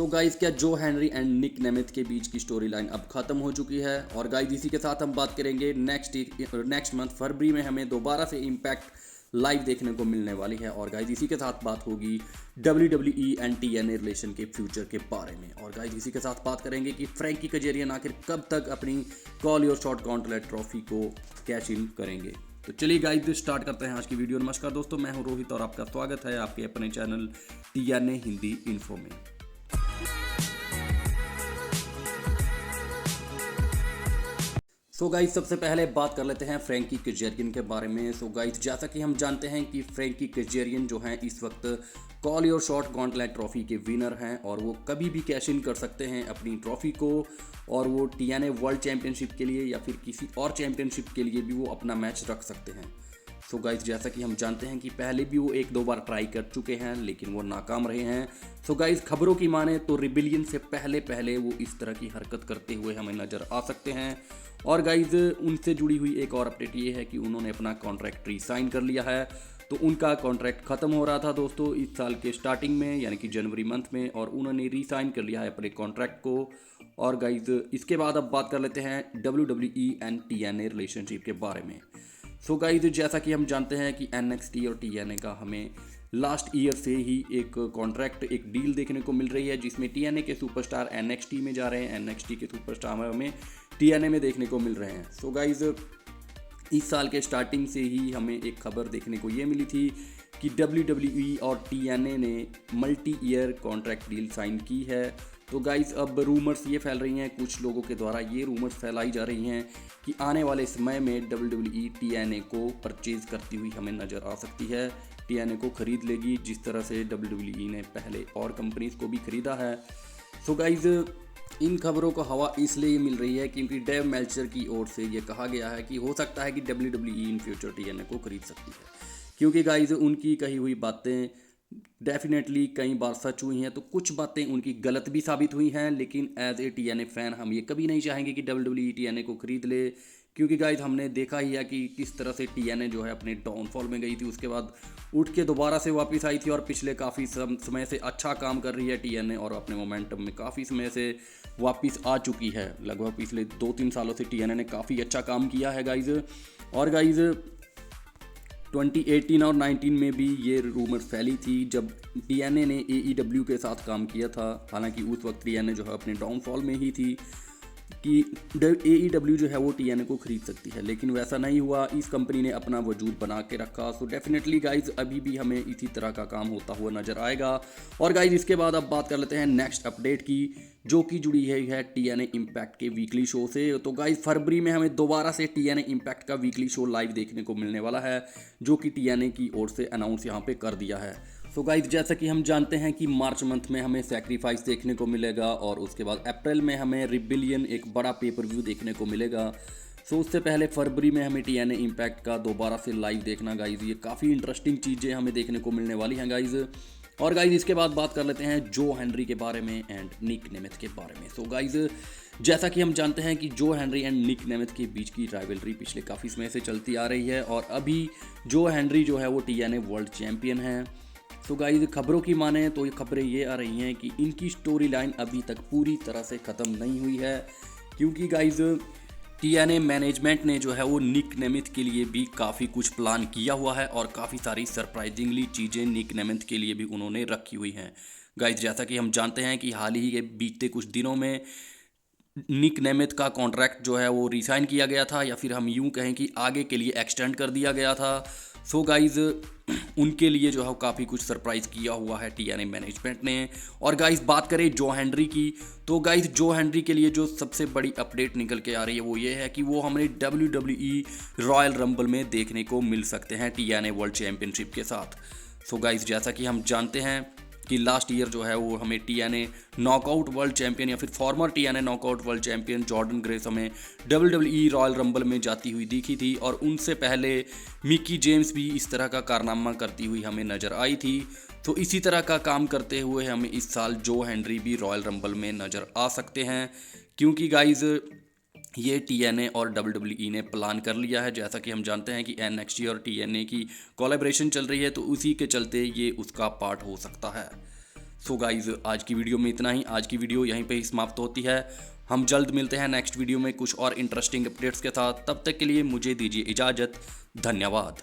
So guys क्या जो Henry and Nick Nemeth के बीच की स्टोरी लाइन अब खत्म हो चुकी है। और गाइज इसी के साथ हम बात करेंगे नेक्स्ट मंथ फरवरी में हमें दोबारा से इम्पैक्ट लाइव देखने को मिलने वाली है। और गाइज इसी के साथ बात होगी WWE एंड TNA रिलेशन के फ्यूचर के बारे में। और गाइज इसी के साथ बात करेंगे कि फ्रैंकी कजेरियन आखिर कब तक अपनी call your shot gauntlet trophy को कैश इन करेंगे। तो चलिए गाइज स्टार्ट करते हैं आज की वीडियो। नमस्कार दोस्तों, मैं हूं रोहित और आपका स्वागत है आपके अपने चैनल TNA हिंदी इन्फो में। सो गाइज सबसे पहले बात कर लेते हैं फ्रैंकी कजेरियन के बारे में। सो गाइज जैसा कि हम जानते हैं कि फ्रैंकी कजेरियन जो हैं इस वक्त call your shot gauntlet trophy के विनर हैं और वो कभी भी कैश इन कर सकते हैं अपनी ट्रॉफी को। और वो TNA वर्ल्ड चैंपियनशिप के लिए या फिर किसी और चैंपियनशिप के लिए भी वो अपना मैच रख सकते हैं। सो गाइज जैसा कि हम जानते हैं कि पहले भी वो एक दो बार ट्राई कर चुके हैं लेकिन वो नाकाम रहे हैं। सो गाइज खबरों की माने तो रिबिलियन से पहले वो इस तरह की हरकत करते हुए हमें नज़र आ सकते हैं। और गाइज उनसे जुड़ी हुई एक और अपडेट ये है कि उन्होंने अपना कॉन्ट्रैक्ट रीसाइन कर लिया है। तो उनका कॉन्ट्रैक्ट ख़त्म हो रहा था दोस्तों इस साल के स्टार्टिंग में यानी कि जनवरी मंथ में, और उन्होंने रीसाइन कर लिया है अपने कॉन्ट्रैक्ट को। और गाइज इसके बाद अब बात कर लेते हैं WWE एंड TNA रिलेशनशिप के बारे में। सो गाइज जैसा कि हम जानते हैं कि NXT और TNA का हमें लास्ट ईयर से ही एक कॉन्ट्रैक्ट एक डील देखने को मिल रही है जिसमें TNA के सुपरस्टार NXT में जा रहे हैं, NXT के सुपरस्टार हमें TNA में देखने को मिल रहे हैं। सो गाइज इस साल के स्टार्टिंग से ही हमें एक खबर देखने को ये मिली थी कि WWE और TNA ने multi year contract deal sign की है। तो गाइज अब रूमर्स ये फैल रही हैं, कुछ लोगों के द्वारा ये रूमर्स फैलाई जा रही हैं कि आने वाले समय में WWE TNA को परचेज करती हुई हमें नज़र आ सकती है, TNA को खरीद लेगी जिस तरह से WWE ने पहले और कंपनीज को भी खरीदा है। सो गाइज इन खबरों को हवा इसलिए मिल रही है क्योंकि डेव मेल्चर की ओर से ये कहा गया है कि हो सकता है कि WWE इन फ्यूचर TNA को खरीद सकती है, क्योंकि गाइज उनकी कही हुई बातें डेफिनेटली कई बार सच हुई हैं, तो कुछ बातें उनकी गलत भी साबित हुई हैं। लेकिन एज ए TNA फैन हम ये कभी नहीं चाहेंगे कि WWE TNA को खरीद ले, क्योंकि गाइज हमने देखा ही है कि किस तरह से TNA जो है अपने डाउनफॉल में गई थी, उसके बाद उठ के दोबारा से वापस आई थी और पिछले काफ़ी समय से अच्छा काम कर रही है TNA और अपने मोमेंटम में काफ़ी समय से वापस आ चुकी है। लगभग पिछले 2-3 सालों से TNA ने काफ़ी अच्छा काम किया है गाइज। और गाइज 2018 और 19 में भी ये रूमर फैली थी जब TNA ने AEW के साथ काम किया था। हालांकि उस वक्त TNA जो है अपने डाउनफॉल में ही थी कि AEW जो है वो TNA को खरीद सकती है, लेकिन वैसा नहीं हुआ। इस कंपनी ने अपना वजूद बना के रखा। सो डेफिनेटली गाइज अभी भी हमें इसी तरह का काम होता हुआ नज़र आएगा। और गाइज इसके बाद अब बात कर लेते हैं नेक्स्ट अपडेट की, जो कि जुड़ी है TNA इम्पैक्ट के वीकली शो से। तो गाइज फरवरी में हमें दोबारा से TNA इम्पैक्ट का वीकली शो लाइव देखने को मिलने वाला है, जो कि TNA की ओर से अनाउंस यहाँ पे कर दिया है। सो गाइज जैसा कि हम जानते हैं कि मार्च मंथ में हमें सैक्रिफाइस देखने को मिलेगा और उसके बाद अप्रैल में हमें रिबिलियन एक बड़ा पेपर व्यू देखने को मिलेगा। सो उससे पहले फरवरी में हमें TNA इम्पैक्ट का दोबारा से लाइव देखना गाइज, ये काफ़ी इंटरेस्टिंग चीज़ें हमें देखने को मिलने वाली हैं गाइज। और गाइज इसके बाद बात कर लेते हैं जो हेनरी के बारे में एंड निक नेमेथ के बारे में। सो गाइज जैसा कि हम जानते हैं कि जो हेनरी एंड निक नेमेथ के बीच की राइवलरी पिछले काफ़ी समय से चलती आ रही है और अभी जो हेनरी जो है वो TNA वर्ल्ड चैम्पियन है। सो गाइज खबरों की माने तो ये खबरें ये आ रही हैं कि इनकी स्टोरी लाइन अभी तक पूरी तरह से ख़त्म नहीं हुई है, क्योंकि गाइज TNA मैनेजमेंट ने जो है वो निक नेमेथ के लिए भी काफ़ी कुछ प्लान किया हुआ है और काफ़ी सारी सरप्राइजिंगली चीज़ें निक नेमेथ के लिए भी उन्होंने रखी हुई हैं। गाइज जैसा कि हम जानते हैं कि हाल ही के बीते कुछ दिनों में निक नेमेथ का कॉन्ट्रैक्ट जो है वो रिसाइन किया गया था, या फिर हम यूँ कहें कि आगे के लिए एक्सटेंड कर दिया गया था। सो गाइज उनके लिए जो है काफ़ी कुछ सरप्राइज़ किया हुआ है TNA मैनेजमेंट ने। और गाइज बात करें जो हेनरी की, तो गाइज जो हेनरी के लिए जो सबसे बड़ी अपडेट निकल के आ रही है वो ये है कि वो हमें WWE रॉयल रंबल में देखने को मिल सकते हैं TNA वर्ल्ड चैम्पियनशिप के साथ। सो गाइज जैसा कि हम जानते हैं कि लास्ट ईयर जो है वो हमें TNA नॉकआउट वर्ल्ड चैंपियन या फिर farmer TNA knockout world champion Jordan grace हमें WWE रॉयल रंबल में जाती हुई दिखी थी, और उनसे पहले मिकी जेम्स भी इस तरह का कारनामा करती हुई हमें नज़र आई थी। तो इसी तरह का काम करते हुए हमें इस साल जो हेनरी भी रॉयल रंबल में नज़र आ सकते हैं, क्योंकि गाइज ये TNA और WWE ने प्लान कर लिया है। जैसा कि हम जानते हैं कि NXT और TNA की कोलैबोरेशन चल रही है, तो उसी के चलते ये उसका पार्ट हो सकता है। सो गाइज आज की वीडियो में इतना ही। आज की वीडियो यहीं पे ही समाप्त होती है। हम जल्द मिलते हैं नेक्स्ट वीडियो में कुछ और इंटरेस्टिंग अपडेट्स के साथ। तब तक के लिए मुझे दीजिए इजाज़त। धन्यवाद।